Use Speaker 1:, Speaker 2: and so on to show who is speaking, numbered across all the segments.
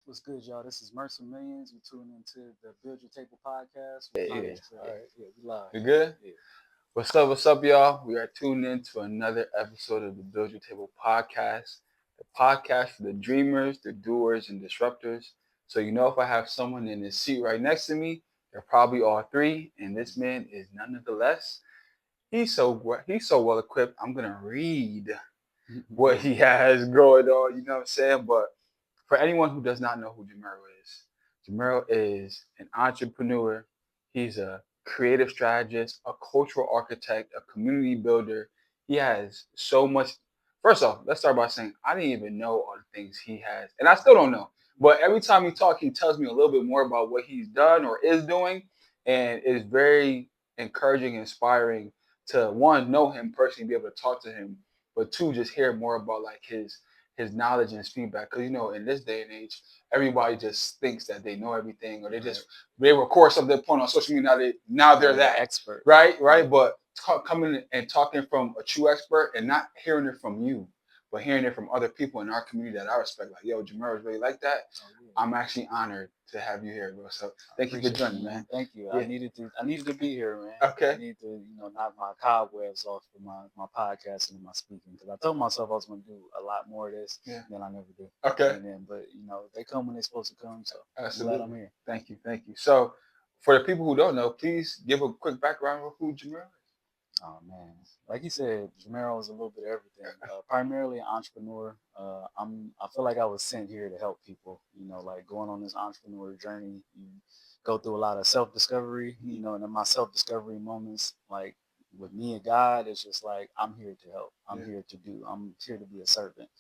Speaker 1: What's good, y'all? This is Mercer Millions. You tune into the Build Your Table podcast.
Speaker 2: Yeah,
Speaker 1: All
Speaker 2: yeah.
Speaker 1: right, yeah, we live.
Speaker 2: You good?
Speaker 1: Yeah.
Speaker 2: What's up, y'all? We are tuned in to another episode of the Build Your Table podcast, the podcast for the dreamers, the doers, and disruptors. So, if I have someone in the seat right next to me, they're probably all three, and this man is none of the less. He's so well equipped. I'm gonna read what he has going on. You know what I'm saying? But for anyone who does not know who Jamarro is an entrepreneur. He's a creative strategist, a cultural architect, a community builder. He has so much. First off, let's start by saying I didn't even know all the things he has, and I still don't know. But every time he talks, he tells me a little bit more about what he's done or is doing, and it's very encouraging and inspiring to one know him personally, be able to talk to him, but two just hear more about like his knowledge and his feedback. Because in this day and age, everybody just thinks that they know everything, or they record something, put on social media. Now they're that
Speaker 1: expert,
Speaker 2: right. But coming and talking from a true expert and not hearing it from you, but hearing it from other people in our community that I respect, like yo, Jamarro is really like that.
Speaker 1: Oh, yeah.
Speaker 2: I'm actually honored to have you here, bro. So thank you for joining, man.
Speaker 1: Thank you.
Speaker 2: Yeah.
Speaker 1: I needed to be here, man.
Speaker 2: Okay.
Speaker 1: I need to, knock my cobwebs off for my podcasting and my speaking, because I told myself I was going to do a lot more of this than I never do.
Speaker 2: Okay.
Speaker 1: But they come when they're supposed to come, so
Speaker 2: Absolutely.
Speaker 1: I'm glad I'm here.
Speaker 2: Thank you. So, for the people who don't know, please give a quick background of who Jamarro is.
Speaker 1: Oh man, like you said, Jamarro is a little bit of everything. Primarily an entrepreneur. I feel like I was sent here to help people. Like going on this entrepreneur journey, you go through a lot of self discovery. And in my self discovery moments, like with me and God, it's just like I'm here to help. I'm here to do. I'm here to be a servant.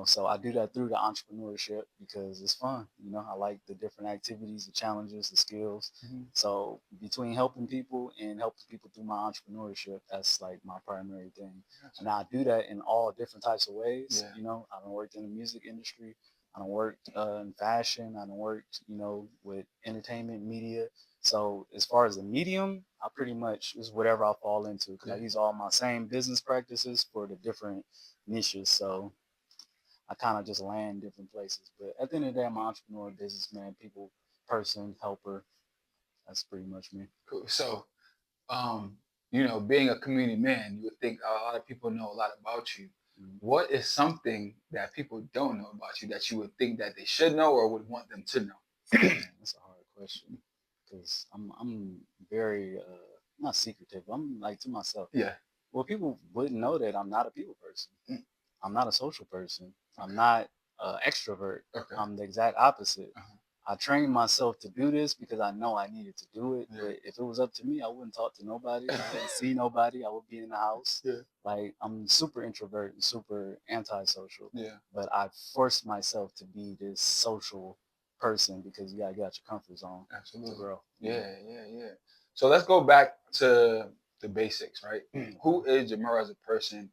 Speaker 1: So I do that through the entrepreneurship because it's fun. I like the different activities, the challenges, the skills. So between helping people and helping people through my entrepreneurship, that's like my primary thing. And I do that in all different types of ways. I don't work in the music industry. I don't work in fashion. I don't work, with entertainment media. So as far as the medium, I pretty much is whatever I fall into, because I use all my same business practices for the different niches. So I kind of just land different places. But at the end of the day, I'm an entrepreneur, businessman, people, person, helper. That's pretty much me.
Speaker 2: Cool. So, being a community man, you would think a lot of people know a lot about you. What is something that people don't know about you that you would think that they should know or would want them to know?
Speaker 1: That's a hard question, because I'm very not secretive. I'm like to myself.
Speaker 2: Yeah.
Speaker 1: Well, people wouldn't know that I'm not a people person. I'm not a social person. I'm not an extrovert.
Speaker 2: Okay.
Speaker 1: I'm the exact opposite. I trained myself to do this because I know I needed to do it. But if it was up to me, I wouldn't talk to nobody. I wouldn't see nobody. I would be in the house. Like I'm super introvert and super antisocial. But I forced myself to be this social person because you gotta get out your comfort zone.
Speaker 2: Absolutely.
Speaker 1: To grow.
Speaker 2: Yeah. So let's go back to the basics, right? Who is Jamarro as a person?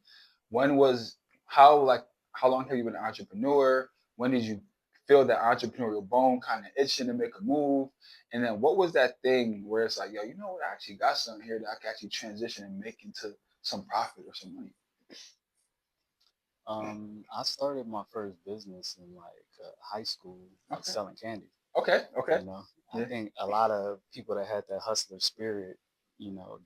Speaker 2: How long have you been an entrepreneur? When did you feel that entrepreneurial bone kind of itching to make a move? And then what was that thing where it's like, yo, you know what? I actually got something here that I can actually transition and make into some profit or some money.
Speaker 1: I started my first business in like high school, like selling candy.
Speaker 2: Okay.
Speaker 1: I think a lot of people that had that hustler spirit,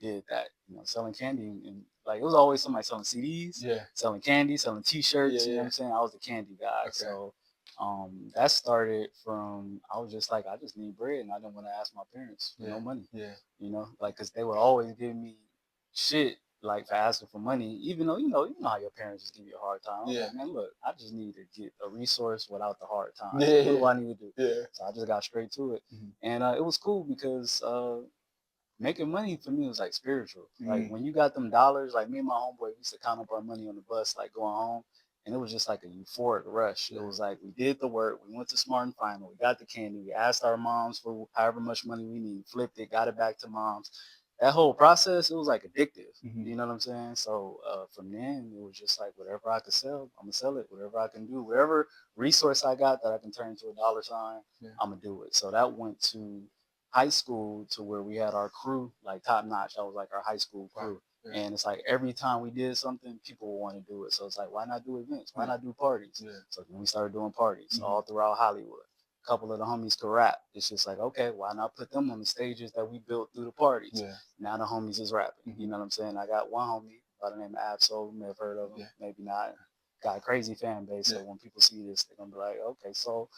Speaker 1: did that. Selling candy, and like it was always somebody selling CDs, selling candy, selling T-shirts. You know what I'm saying? I was the candy guy. So that started from, I was just like, I just need bread, and I didn't want to ask my parents for no money. Like, because they would always give me shit like for asking for money, even though you know how your parents just give you a hard time. Like, man, look, I just need to get a resource without the hard time. So what do I need to do? So I just got straight to it, and it was cool because making money for me was like spiritual. Like when you got them dollars, like me and my homeboy we used to count up our money on the bus, like going home. And it was just like a euphoric rush. It was like we did the work. We went to Smart and Final. We got the candy. We asked our moms for however much money we need. Flipped it. Got it back to moms. That whole process, it was like addictive. You know what I'm saying? So from then, it was just like whatever I could sell, I'm gonna sell it. Whatever I can do, whatever resource I got that I can turn into a dollar sign, I'm gonna do it. So that went to high school to where we had our crew, like top notch. That was like our high school crew. And it's like every time we did something, people would want to do it. So it's like, why not do events? Why not do parties? So then we started doing parties all throughout Hollywood. a couple of the homies could rap. It's just like, okay, why not put them on the stages that we built through the parties?
Speaker 2: Yeah.
Speaker 1: Now the homies is rapping. You know what I'm saying? I got one homie by the name of Ab-Soul. You may have heard of him, maybe not. Got a crazy fan base, so when people see this, they're gonna be like, okay, so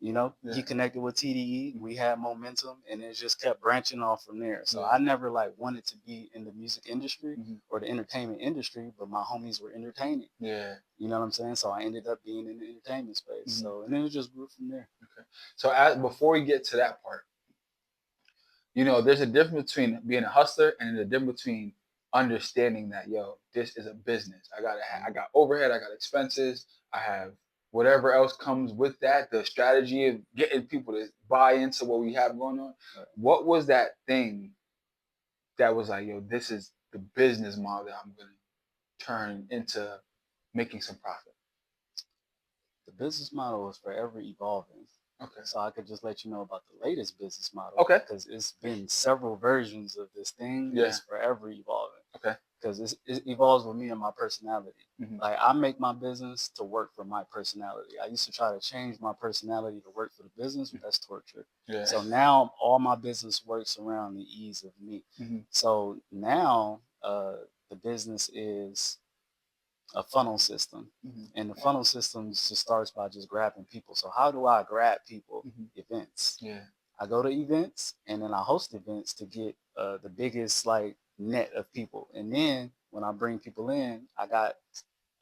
Speaker 1: he connected with TDE. We had momentum, and it just kept branching off from there. So I never like wanted to be in the music industry or the entertainment industry, but my homies were entertaining.
Speaker 2: Yeah.
Speaker 1: You know what I'm saying? So I ended up being in the entertainment space. So and then it just grew from there.
Speaker 2: Okay. So before we get to that part, there's a difference between being a hustler and the difference between understanding that, this is a business. I got overhead, I got expenses, I have whatever else comes with that, the strategy of getting people to buy into what we have going on. Right. What was that thing that was like, this is the business model that I'm going to turn into making some profit?
Speaker 1: The business model is forever evolving.
Speaker 2: Okay.
Speaker 1: So I could just let you know about the latest business model.
Speaker 2: Okay.
Speaker 1: Because it's been several versions of this thing. Yeah. It's forever evolving.
Speaker 2: Okay.
Speaker 1: Because it evolves with me and my personality. Like I make my business to work for my personality. I used to try to change my personality to work for the business, but that's torture. Yeah. So now all my business works around the ease of me. So now the business is a funnel system. And the funnel system just starts by just grabbing people. So how do I grab people? Events. Yeah. I go to events and then I host events to get the biggest like net of people. And then when I bring people in, I got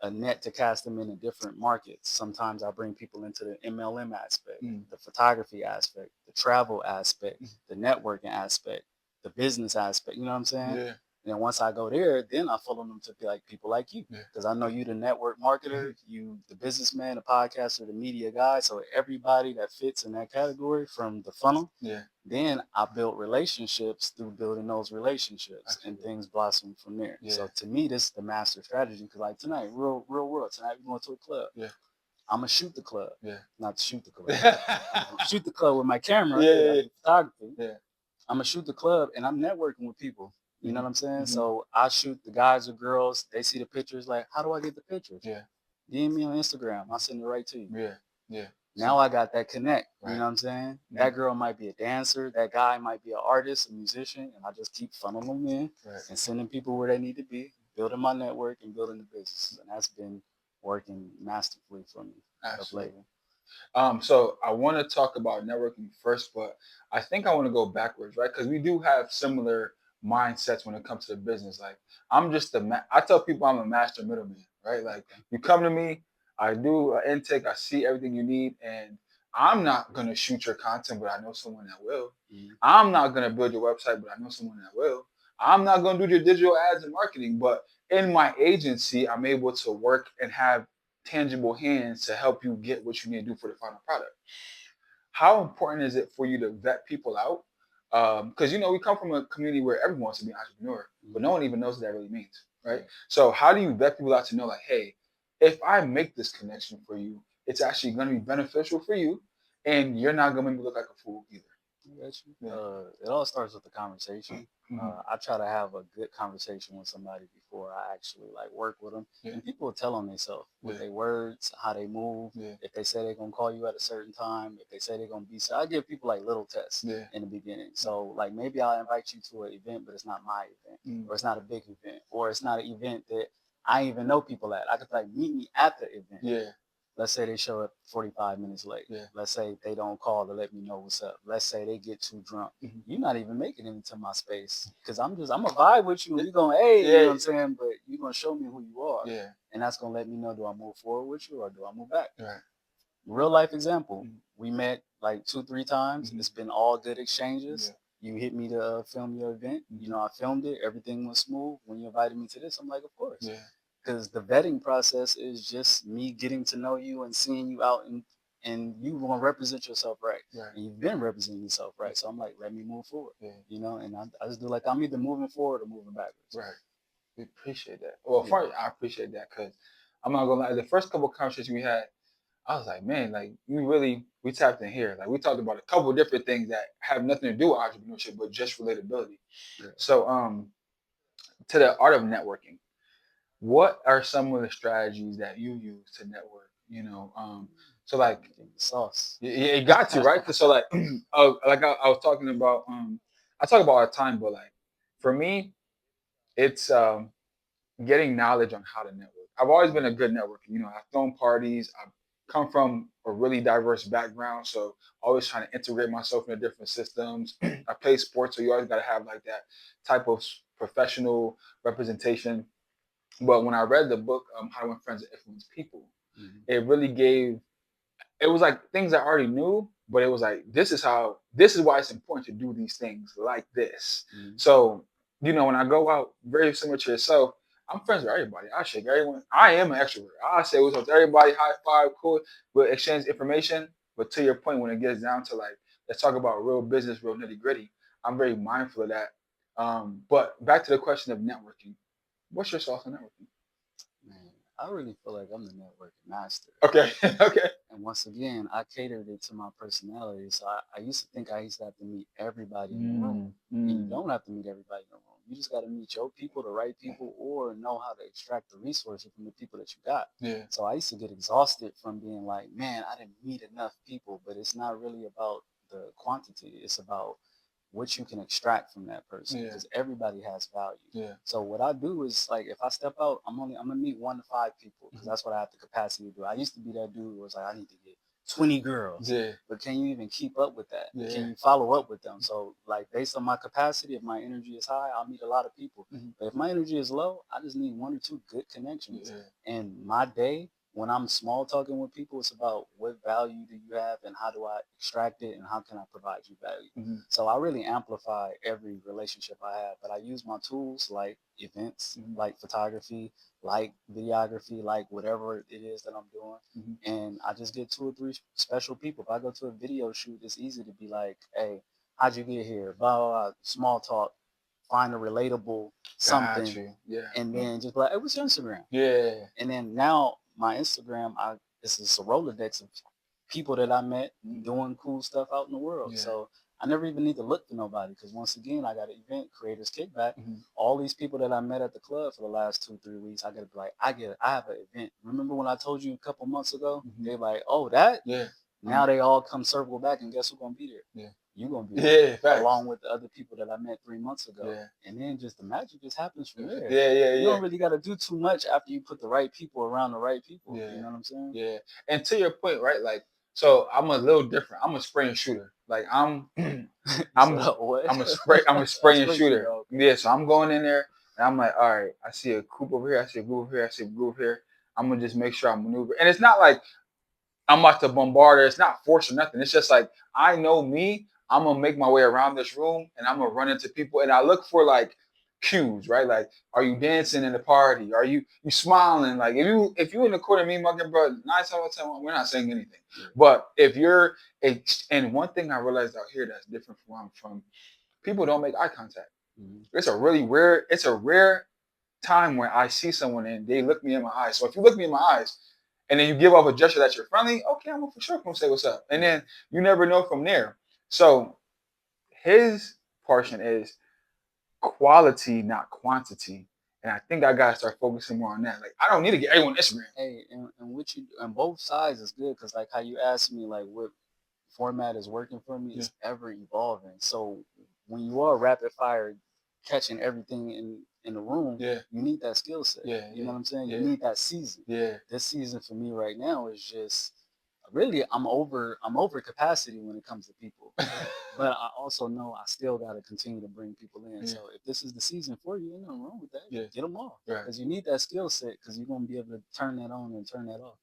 Speaker 1: a net to cast them into different markets. Sometimes I bring people into the MLM aspect, the photography aspect, the travel aspect, the networking aspect, the business aspect. You know what I'm saying? Yeah. And then once I go there, then I follow them to be like people like you, because I know you the network marketer, you the businessman, the podcaster, the media guy. So everybody that fits in that category from the funnel. Yeah. Then I built relationships through building those relationships, and things blossom from there. Yeah. So to me, this is the master strategy. Because like tonight, real world, tonight we're going to a club. Yeah. I'm gonna shoot the club. Yeah. Not to shoot the club. I'm gonna shoot the club with my camera. Yeah. Photography. Yeah. I'm gonna shoot the club, and I'm networking with people. You know what I'm saying? So I shoot the guys or girls. They see the pictures. Like, how do I get the pictures? Yeah. DM me on Instagram. I'll send it right to you. Yeah. Yeah. Now I got that connect. Right. You know what I'm saying? Yeah. That girl might be a dancer. That guy might be an artist, a musician, and I just keep funneling them in and sending people where they need to be, building my network and building the business. And that's been working masterfully for me. Absolutely.
Speaker 2: So I want to talk about networking first, but I think I want to go backwards, right? Because we do have similar mindsets when it comes to the business. Like I tell people I'm a master middleman, right? Like you come to me, I do an intake, I see everything you need, and I'm not gonna shoot your content, but I know someone that will. I'm not gonna build your website, but I know someone that will. I'm not gonna do your digital ads and marketing, but in my agency, I'm able to work and have tangible hands to help you get what you need to do for the final product. How important is it for you to vet people out? Because we come from a community where everyone wants to be an entrepreneur, but no one even knows what that really means, right? So how do you vet people out to know, like, hey, if I make this connection for you, it's actually going to be beneficial for you, and you're not going to make me look like a fool either.
Speaker 1: It all starts with the conversation. I try to have a good conversation with somebody before I actually like work with them. And people will tell on themselves with their words, how they move. If they say they're gonna call you at a certain time, if they say they're gonna be, so I give people like little tests in the beginning. So like maybe I'll invite you to an event, but it's not my event, or it's not a big event, or it's not an event that I even know people at. I could like meet me at the event. Yeah. Let's say they show up 45 minutes late. Yeah. Let's say they don't call to let me know what's up. Let's say they get too drunk. You're not even making it into my space, because I'm gonna vibe with you. We're gonna, you know what I'm saying? But you're gonna show me who you are. Yeah. And that's gonna let me know, do I move forward with you or do I move back? Right. Real life example. We met like 2-3 times. It's been all good exchanges. You hit me to film your event. I filmed it. Everything was smooth. When you invited me to this, I'm like, of course. Yeah. Because the vetting process is just me getting to know you and seeing you out, and you want to represent yourself right. And you've been representing yourself right. So I'm like, let me move forward. And I just do like I'm either moving forward or moving backwards.
Speaker 2: Right. We appreciate that. Well, first, I appreciate that, because I'm not gonna lie. The first couple of conversations we had, I was like, man, like we tapped in here. Like we talked about a couple of different things that have nothing to do with entrepreneurship, but just relatability. Yeah. So, to the art of networking, what are some of the strategies that you use to network? So like
Speaker 1: sauce.
Speaker 2: Yeah, it got to right. Cause so like, I was talking about, I talk about all the time, but like, for me, it's getting knowledge on how to network. I've always been a good networker. You know, I've thrown parties. I've come from a really diverse background, so always trying to integrate myself into different systems. I play sports, so you always got to have like that type of professional representation. But when I read the book, How to Win Friends and Influence People, it really gave it was like things I already knew, but it was like this is why it's important to do these things like this. So, you know, when I go out, very similar to yourself, I'm friends with everybody. I shake everyone. I am an extrovert. I say what's up to everybody, high five, cool. We'll exchange information. But to your point, when it gets down to like, let's talk about real business, real nitty gritty, I'm very mindful of that. But back to the question of networking. What's your thoughts on networking?
Speaker 1: Man, I really feel like I'm the networking master.
Speaker 2: Okay. Okay.
Speaker 1: And once again, I catered it to my personality. So I used to think I used to have to meet everybody in the room. And you don't have to meet everybody in the room. You just got to meet your people, the right people, or know how to extract the resources from the people that you got.
Speaker 2: Yeah.
Speaker 1: So I used to get exhausted from being like, man, I didn't meet enough people. But it's not really about the quantity. It's about what you can extract from that person, because everybody has value.
Speaker 2: Yeah.
Speaker 1: So what I do is, like, if I step out, I'm gonna meet 1 to 5 people, because that's what I have the capacity to do. I used to be that dude who was like, I need to get 20 girls.
Speaker 2: Yeah.
Speaker 1: But can you even keep up with that?
Speaker 2: Yeah.
Speaker 1: Can you follow up with them? So like, based on my capacity, if my energy is high, I'll meet a lot of people. But if my energy is low, I just need 1 or 2 good connections. And my day, when I'm small talking with people, it's about what value do you have and how do I extract it and how can I provide you value. So I really amplify every relationship I have, but I use my tools like events, like photography, like videography, like whatever it is that I'm doing. And I just get 2 or 3 special people. If I go to a video shoot, it's easy to be like, hey, how'd you get here? Blah, blah, blah. Small talk, find a relatable something. And then just be like, hey, what's your Instagram? And then now my Instagram, it's a Rolodex of people that I met doing cool stuff out in the world. So I never even need to look for nobody, because once again, I got an event, Creators Kickback. All these people that I met at the club for the last 2-3 weeks, I gotta be like, I have an event. Remember when I told you a couple months ago? They're like, oh, that? Now they all come circle back, and guess who's gonna be there? You're gonna be there, along with the other people that I met 3 months ago. And then just the magic just happens from there. You don't really gotta do too much after you put the right people around the right people. You know what I'm saying?
Speaker 2: Yeah. And to your point, right? Like, so I'm a little different. I'm a spray and shooter. Like I'm a spray and shooter. Yeah. So I'm going in there and I'm like, all right, I see a group over here, I see a group over here, I see a group over here. I'm gonna just make sure I maneuver. And it's not like I'm about to bombard her. It's not forced or nothing. It's just like, I know me. I'm gonna make my way around this room and I'm gonna run into people. And I look for like cues, right? Like, are you dancing in the party? Are you smiling? Like, if you in the corner, me mugging, bro, 9 times out of 10, we're not saying anything. But if you're and one thing I realized out here that's different from where I'm from, people don't make eye contact. It's a rare time where I see someone and they look me in my eyes. So if you look me in my eyes, and then you give off a gesture that you're friendly, okay, I'm for sure gonna say what's up. And then you never know from there. So his portion is quality, not quantity. And I think I gotta start focusing more on that. Like, I don't need to get everyone Instagram.
Speaker 1: Hey, and what you on both sides is good, because like how you asked me like what format is working for me, is ever evolving. So when you are rapid fire catching everything in the room, you need that skill set. You know what I'm saying? You need that season. This season for me right now is just really I'm over capacity when it comes to people. But I also know I still got to continue to bring people in. So if this is the season for you, ain't nothing wrong with that. Get them off, because you need that skill set, because you're gonna be able to turn that on and turn that off.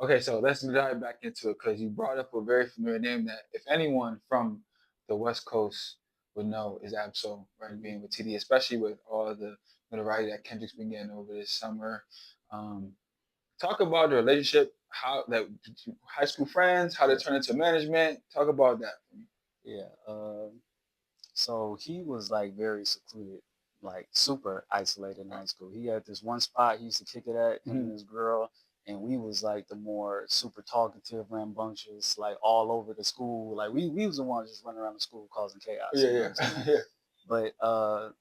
Speaker 2: Okay, so let's dive back into it, because you brought up a very familiar name that if anyone from the West Coast would know is Ab-Soul, right? Being with TDE, especially with all the notoriety that Kendrick's been getting over this summer. Talk about the relationship, how that high school friends, how they turn into management. Talk about that.
Speaker 1: So he was like very secluded, like super isolated in high school. He had this one spot he used to kick it at, him and his girl, and we was like the more super talkative, rambunctious, like all over the school. Like we was the ones just running around the school causing chaos. But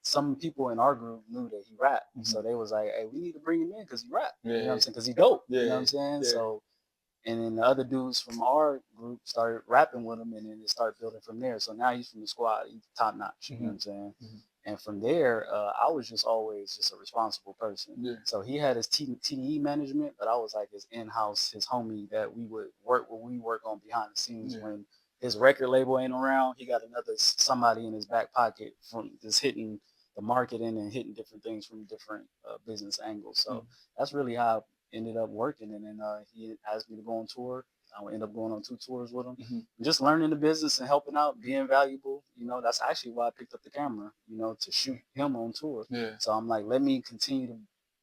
Speaker 1: some people in our group knew that he rapped, so they was like, "Hey, we need to bring him in because he rap." You know what I'm saying? Because he dope. You know what I'm saying? So And then the other dudes from our group started rapping with him, and then it started building from there. So now he's from the squad. He's top notch. You know what I'm saying? And from there, I was just always just a responsible person.
Speaker 2: Yeah.
Speaker 1: So he had his TDE management, but I was like his in-house, his homie that we would work on behind the scenes. When his record label ain't around, he got another somebody in his back pocket from just hitting the marketing and hitting different things from different business angles. So that's really how I ended up working. And then he asked me to go on tour. I would end up going on 2 tours with him, just learning the business and helping out, being valuable. You know, that's actually why I picked up the camera, you know, to shoot him on tour. So I'm like, let me continue to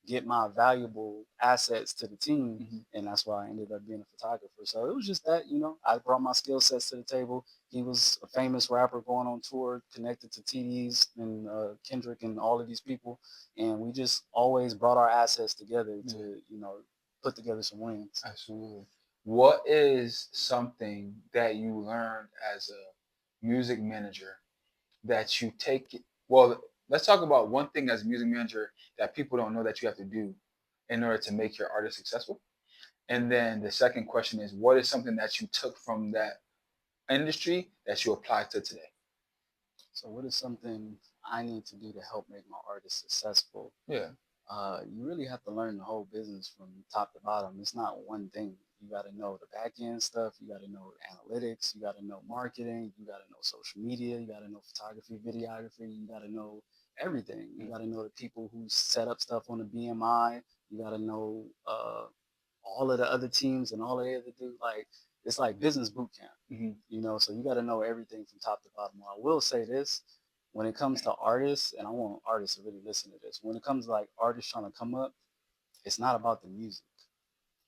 Speaker 1: get my valuable assets to the team. And that's why I ended up being a photographer. So it was just that, you know, I brought my skill sets to the table. He was a famous rapper going on tour, connected to TDs and Kendrick and all of these people. And we just always brought our assets together to, you know, put together some wins.
Speaker 2: Absolutely. What is something that you learned as a music manager that you take? Well, let's talk about one thing as a music manager that people don't know that you have to do in order to make your artist successful. And then the second question is, what is something that you took from that industry that you apply to today?
Speaker 1: So what is something I need to do to help make my artist successful?
Speaker 2: Yeah.
Speaker 1: You really have to learn the whole business from top to bottom. It's not one thing. You got to know the back end stuff. You got to know analytics. You got to know marketing. You got to know social media. You got to know photography, videography. You got to know everything. You got to know the people who set up stuff on the BMI. You got to know all of the other teams and all of the other dudes. Like, it's like business boot camp, you know, so you got to know everything from top to bottom. I will say this, when it comes to artists, and I want artists to really listen to this, when it comes to like artists trying to come up, it's not about the music.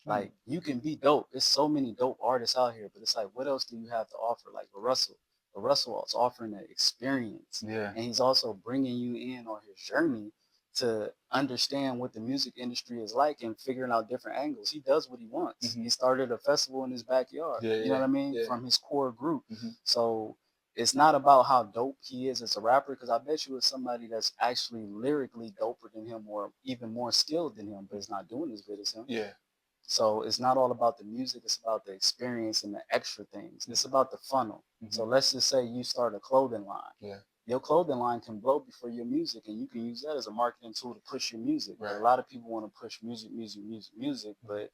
Speaker 1: Like, you can be dope. There's so many dope artists out here, but it's like, what else do you have to offer? Like Russell. Russell is offering that experience.
Speaker 2: Yeah.
Speaker 1: And he's also bringing you in on his journey to understand what the music industry is like and figuring out different angles. He does what he wants. He started a festival in his backyard. You know what I mean? From his core group. So it's not about how dope he is as a rapper, because I bet you it's somebody that's actually lyrically doper than him or even more skilled than him, but is not doing as good as him.
Speaker 2: Yeah.
Speaker 1: So it's not all about the music, it's about the experience and the extra things. It's about the funnel. So let's just say you start a clothing line.
Speaker 2: Yeah.
Speaker 1: Your clothing line can blow before your music, and you can use that as a marketing tool to push your music. Right. A lot of people want to push music, but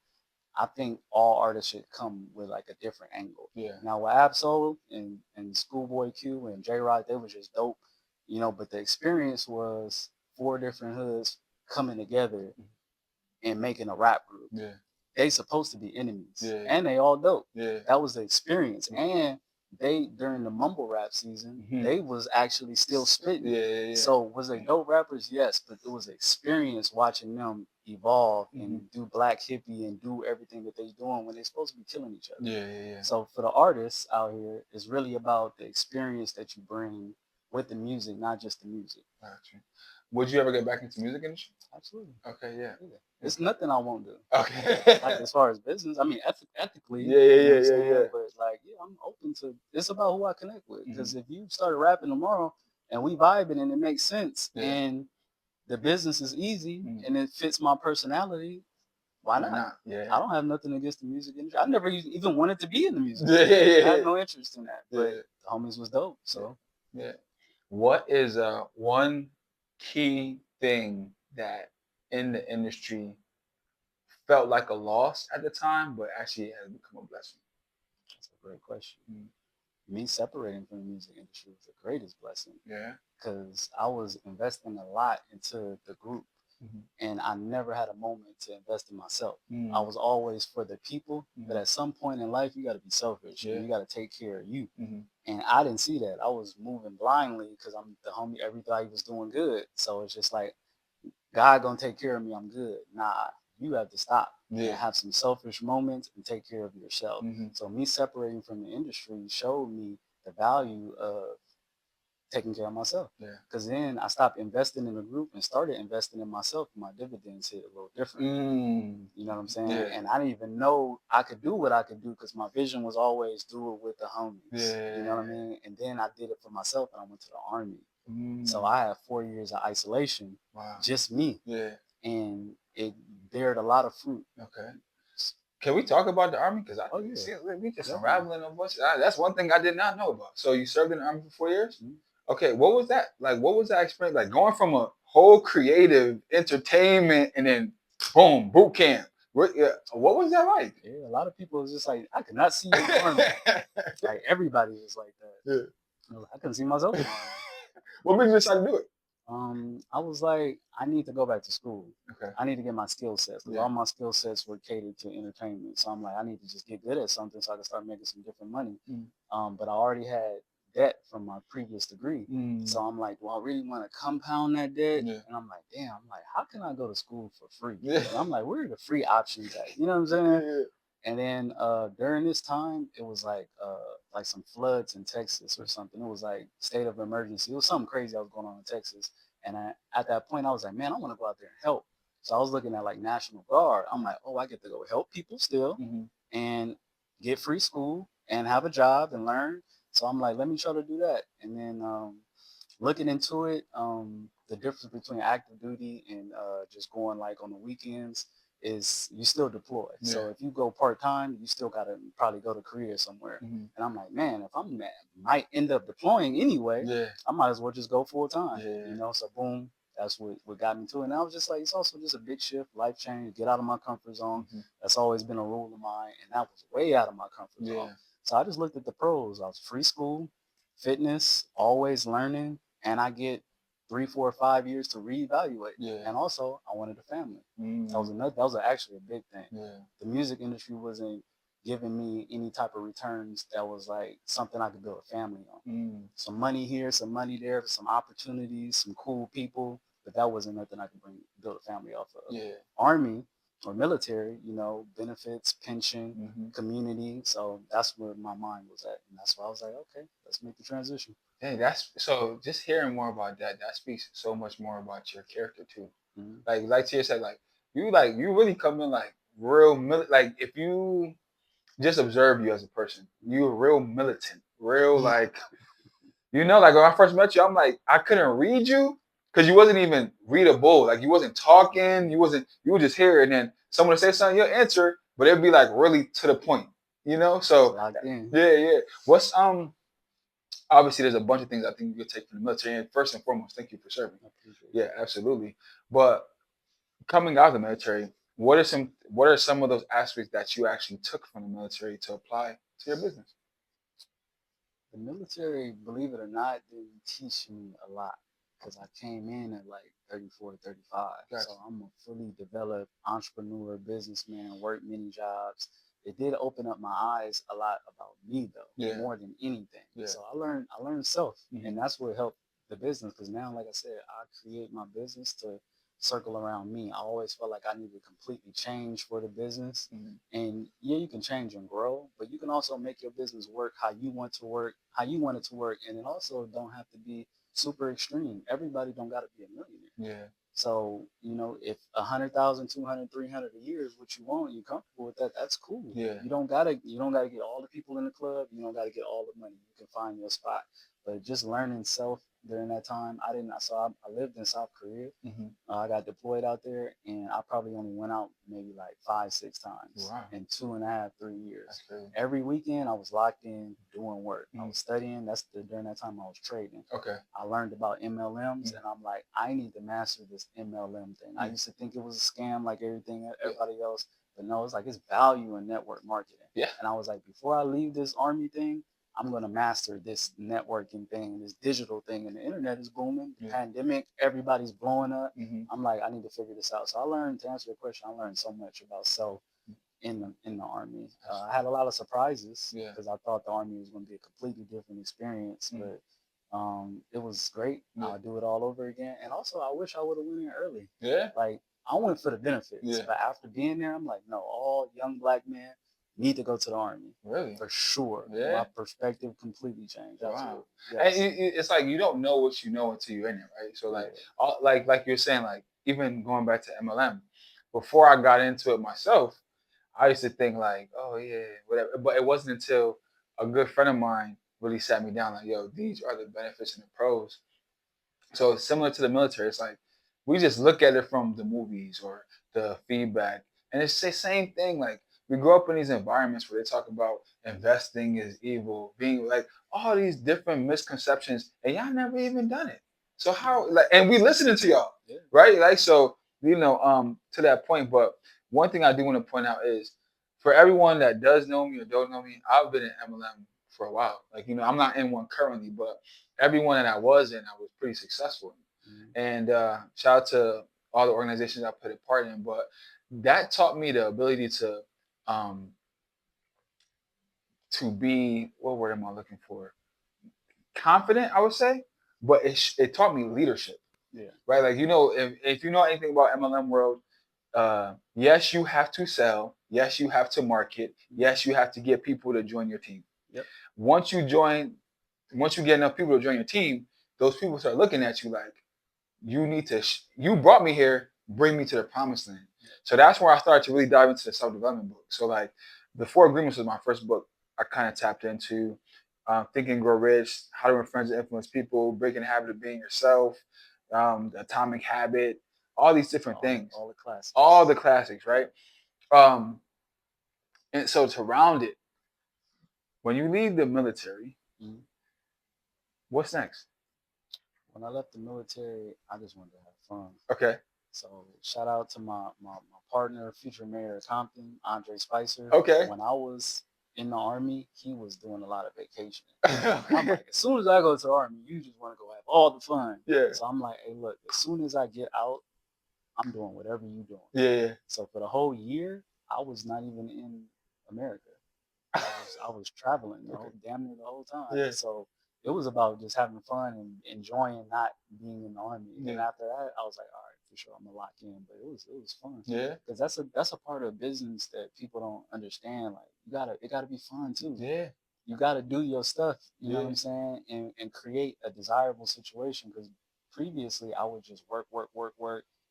Speaker 1: I think all artists should come with like a different angle.
Speaker 2: Yeah.
Speaker 1: Now with Ab-Soul and Schoolboy Q and J-Rock, they were just dope, you know, but the experience was 4 different hoods coming together and making a rap group.
Speaker 2: Yeah.
Speaker 1: They supposed to be enemies, and they all dope.
Speaker 2: Yeah.
Speaker 1: That was the experience. And they, during the mumble rap season, they was actually still spitting. So was they dope rappers? Yes, but it was an experience watching them evolve and do Black Hippie and do everything that they're doing when they're supposed to be killing each other. So for the artists out here, it's really about the experience that you bring with the music, not just the music.
Speaker 2: Gotcha. Would you ever get back into music industry?
Speaker 1: Absolutely.
Speaker 2: Okay, yeah.
Speaker 1: It's nothing I won't do.
Speaker 2: Okay.
Speaker 1: Like, as far as business, I mean, ethically.
Speaker 2: Yeah.
Speaker 1: But like, I'm open to. It's about who I connect with. Because if you started rapping tomorrow and we vibing and it makes sense and the business is easy and it fits my personality, why not?
Speaker 2: Yeah.
Speaker 1: I don't have nothing against the music industry. I never even wanted to be in the music industry. I had no interest in that. But the homies was dope. So
Speaker 2: yeah. What is one key thing that in the industry felt like a loss at the time, but actually has become a blessing?
Speaker 1: That's a great question. Me separating from the music industry was the greatest blessing.
Speaker 2: Yeah.
Speaker 1: Because I was investing a lot into the group. And I never had a moment to invest in myself. I was always for the people, but at some point in life, you got to be selfish. You got to take care of you. And I didn't see that. I was moving blindly because I'm the homie. Everybody was doing good. So it's just like, God gonna take care of me. I'm good. Nah, you have to stop and have some selfish moments and take care of yourself. So me separating from the industry showed me the value of taking care of myself. Because then I stopped investing in the group and started investing in myself. My dividends hit a little different. You know what I'm saying? And I didn't even know I could do what I could do because my vision was always do it with the homies. You know what I mean? And then I did it for myself and I went to the Army. So I had 4 years of isolation.
Speaker 2: Wow.
Speaker 1: Just me. And it bared a lot of fruit.
Speaker 2: Okay. Can we talk about the Army? Because we just unraveling a bunch. That's one thing I did not know about. So you served in the Army for 4 years? Mm-hmm. Okay, what was that? Like, what was that experience? Like going from a whole creative entertainment and then boom, boot camp. What was that like?
Speaker 1: Yeah, a lot of people was just like, I could not see you in the Army. Like everybody was like that. Yeah. I couldn't see myself in the Army.
Speaker 2: What made you decide to do it?
Speaker 1: I was like, I need to go back to school. Okay. I need to get my skill sets because all my skill sets were catered to entertainment. So I'm like, I need to just get good at something so I can start making some different money. But I already had debt from my previous degree. So I'm like, well, I really want to compound that debt. Yeah. And I'm like, damn, how can I go to school for free? Yeah. And I'm like, where are the free options at? You know what I'm saying? Yeah. And then during this time, it was like some floods in Texas or something. It was like state of emergency. It was something crazy that was going on in Texas. And at that point, I was like, man, I want to go out there and help. So I was looking at like National Guard. I'm like, oh, I get to go help people still and get free school and have a job and learn. So I'm like, let me try to do that. And then looking into it, the difference between active duty and just going like on the weekends is you still deploy. Yeah. So if you go part-time, you still got to probably go to Korea somewhere. And I'm like, man, if I'm might end up deploying anyway, I might as well just go full-time. You know, so boom, that's what got me to it. And I was just like, it's also just a big shift, life change, get out of my comfort zone. That's always been a rule of mine. And that was way out of my comfort zone. So I just looked at the pros. I was free school, fitness, always learning, and I get 3, 4, 5 years to reevaluate. Yeah. And also, I wanted a family. That was actually a big thing. Yeah. The music industry wasn't giving me any type of returns that was like something I could build a family on. Some money here, some money there, some opportunities, some cool people, but that wasn't nothing I could build a family off of. Yeah. Army or military, you know, benefits, pension, community. So that's where my mind was at. And that's why I was like, okay, let's make the transition.
Speaker 2: Hey, that's so just hearing more about that speaks so much more about your character too. Like Tia said, you really come in like real like if you just observe you as a person, you're real militant, real like you know, like when I first met you, I'm like, I couldn't read you because you wasn't even readable. Like you wasn't talking, you were just here, and then someone would say something, you'll answer, but it'd be like really to the point, you know? So yeah. What's obviously there's a bunch of things I think you could take from the military. And first and foremost, thank you for serving. Yeah, absolutely. But coming out of the military, what are some of those aspects that you actually took from the military to apply to your business?
Speaker 1: The military, believe it or not, didn't teach me a lot because I came in at like 34, 35. Gotcha. So I'm a fully developed entrepreneur, businessman, worked many jobs. It did open up my eyes a lot about me though, more than anything. Yeah. So I learned self, and that's what helped the business because now, like I said, I create my business to circle around me. I always felt like I needed to completely change for the business. And yeah, you can change and grow, but you can also make your business work how you want it to work. And it also don't have to be super extreme. Everybody don't got to be a millionaire. Yeah. So, you know, if 100,000, 200, 300 a year is what you want, you're comfortable with that, that's cool. Yeah. You don't gotta get all the people in the club. You don't gotta get all the money. You can find your spot. But just learning self during that time, I lived in South Korea. I got deployed out there, and I probably only went out maybe like 5, 6 times in 2.5, 3 years. Every weekend I was locked in doing work. I was studying. During that time I was trading. Okay. I learned about MLMs, and I'm like, I need to master this MLM thing. I used to think it was a scam like everybody else, but no, it's like it's value in network marketing. Yeah. And I was like, before I leave this Army thing, I'm going to master this networking thing, this digital thing, and the internet is booming. The pandemic, everybody's blowing up. I'm like, I need to figure this out. So to answer your question, I learned so much about self in the Army. I had a lot of surprises because I thought the Army was going to be a completely different experience, but it was great. I'll do it all over again. And also, I wish I would have went in early. Yeah. Like, I went for the benefits, but after being there, I'm like, no, all young Black men need to go to the Army. Really? For sure. Yeah. My perspective completely changed. Wow.
Speaker 2: Yes. And it's like you don't know what you know until you're in it, right? So like you're saying, like even going back to MLM, before I got into it myself, I used to think like, oh yeah, whatever. But it wasn't until a good friend of mine really sat me down like, yo, these are the benefits and the pros. So it's similar to the military. It's like we just look at it from the movies or the feedback, and it's the same thing. Like we grow up in these environments where they talk about investing is evil, being like all these different misconceptions, and y'all never even done it. So how like, and we listening to y'all, right? Like so, to that point. But one thing I do want to point out is for everyone that does know me or don't know me, I've been in MLM for a while. Like I'm not in one currently, but everyone that I was in, I was pretty successful in. And shout out to all the organizations I put a part in, but that taught me the ability um, to be, what word am I looking for? Confident, I would say, but it taught me leadership. Yeah. Right. Like if you know anything about MLM world, yes, you have to sell. Yes, you have to market. Yes, you have to get people to join your team. Yep. Once you get enough people to join your team, those people start looking at you like, you need to. You brought me here. Bring me to the promised land. So that's where I started to really dive into the self-development book. So like, the Four Agreements was my first book. I kind of tapped into Think and Grow Rich, How to Win Friends and Influence People, Breaking the Habit of Being Yourself, The Atomic Habit, all these different things.
Speaker 1: All the classics.
Speaker 2: All the classics, right? And so to round it, when you leave the military, what's next?
Speaker 1: When I left the military, I just wanted to have fun.
Speaker 2: Okay.
Speaker 1: So shout out to my partner, future mayor of Compton, Andre Spicer.
Speaker 2: Okay.
Speaker 1: When I was in the Army, he was doing a lot of vacationing. I'm like, as soon as I go to the Army, you just want to go have all the fun.
Speaker 2: Yeah.
Speaker 1: So I'm like, hey, look, as soon as I get out, I'm doing whatever you're doing.
Speaker 2: Yeah.
Speaker 1: So for the whole year, I was not even in America. I was traveling damn near the whole time. Yeah. So it was about just having fun and enjoying not being in the Army. And after that, I was like, all right, for sure, I'm gonna lock in. But it was fun. Yeah. Because that's a part of business that people don't understand. Like it gotta be fun too. Yeah. You gotta do your stuff. You know what I'm saying, and create a desirable situation. Because previously, I would just work,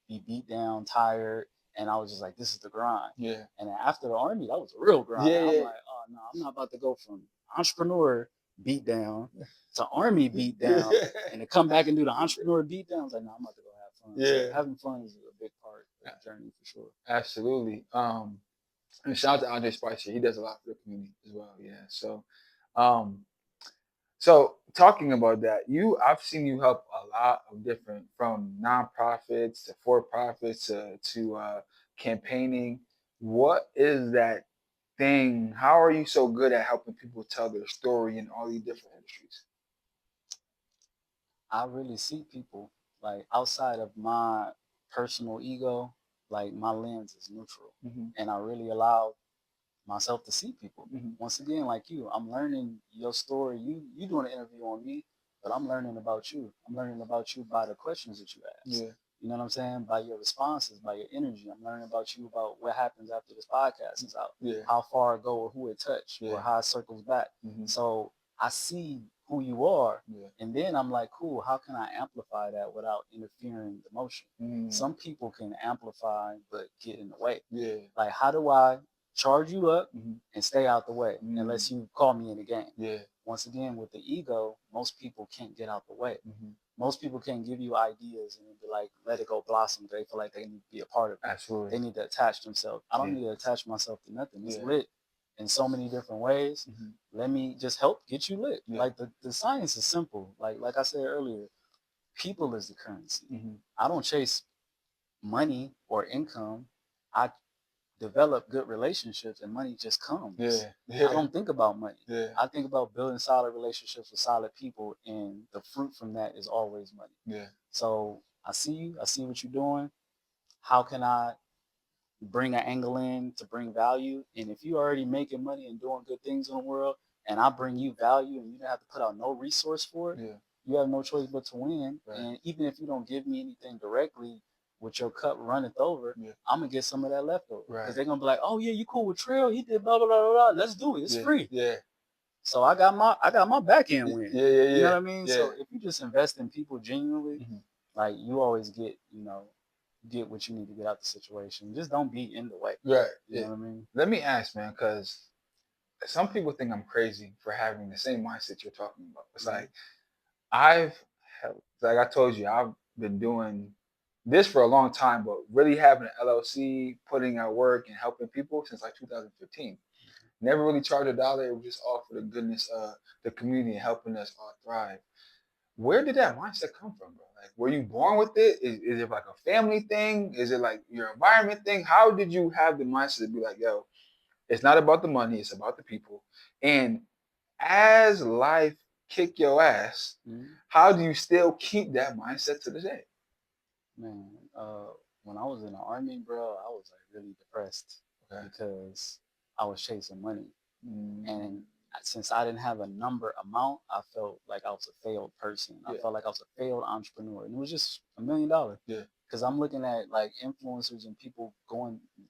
Speaker 1: be beat down, tired. And I was just like, this is the grind. Yeah. And then after the Army, that was a real grind. Yeah. I'm like, oh no, I'm not about to go from entrepreneur beat down to Army beat down and to come back and do the entrepreneur beat down. I was like, no, I'm about to go have fun. Yeah. So having fun is a big part of the journey for sure.
Speaker 2: Absolutely. And shout out to Andre Spicer. He does a lot for the community as well. Yeah. So talking about that, I've seen you help a lot of different, from nonprofits to for-profits to campaigning. What is that thing? How are you so good at helping people tell their story in all these different industries?
Speaker 1: I really see people like outside of my personal ego, like my lens is neutral, and I really allow myself to see people. Once again, like you, I'm learning your story. You doing an interview on me, but I'm learning about you. I'm learning about you by the questions that you ask. Yeah. You know what I'm saying? By your responses, by your energy. I'm learning about you, about what happens after this podcast is out. Yeah. How far it go, or who it touched, or how it circles back. So I see who you are, and then I'm like, cool, how can I amplify that without interfering the motion? Some people can amplify but get in the way. Yeah. Like, how do I charge you up and stay out the way unless you call me in the game? Yeah. Once again, with the ego, most people can't get out the way. Most people can't give you ideas and be like, let it go blossom. They feel like they need to be a part of it. Absolutely. They need to attach themselves. I don't need to attach myself to nothing. It's lit in so many different ways. Let me just help get you lit. Like the science is simple. Like I said earlier, people is the currency. I don't chase money or income. I develop good relationships and money just comes. I don't think about money. I think about building solid relationships with solid people, and the fruit from that is always money. So I see you. I see what you're doing. How can I bring an angle in to bring value? And if you're already making money and doing good things in the world, and I bring you value and you don't have to put out no resource for it, you have no choice but to win. Right. And even if you don't give me anything directly, with your cup runneth over, I'm gonna get some of that leftover. Because they're gonna be like, oh yeah, you cool with Trail, he did blah blah blah blah. Let's do it. It's free. Yeah. So I got my back end win. Yeah. You know what I mean? Yeah. So if you just invest in people genuinely, like you always get what you need to get out the situation. Just don't be in the way. Right. You know what I mean?
Speaker 2: Let me ask, man, because some people think I'm crazy for having the same mindset you're talking about. It's like like I told you, I've been doing this for a long time, but really having an LLC, putting out work and helping people since like 2015. Never really charged a dollar. It was just all for the goodness of the community and helping us all thrive. Where did that mindset come from, bro? Like, were you born with it? Is it like a family thing? Is it like your environment thing? How did you have the mindset to be like, yo, it's not about the money, it's about the people? And as life kick your ass, how do you still keep that mindset to the day?
Speaker 1: Man, when I was in the army, bro, I was like really depressed because I was chasing money, and since I didn't have a number amount, I felt like I was a failed person. I felt like I was a failed entrepreneur, and it was just $1 million.
Speaker 2: Yeah.
Speaker 1: Because I'm looking at like influencers and people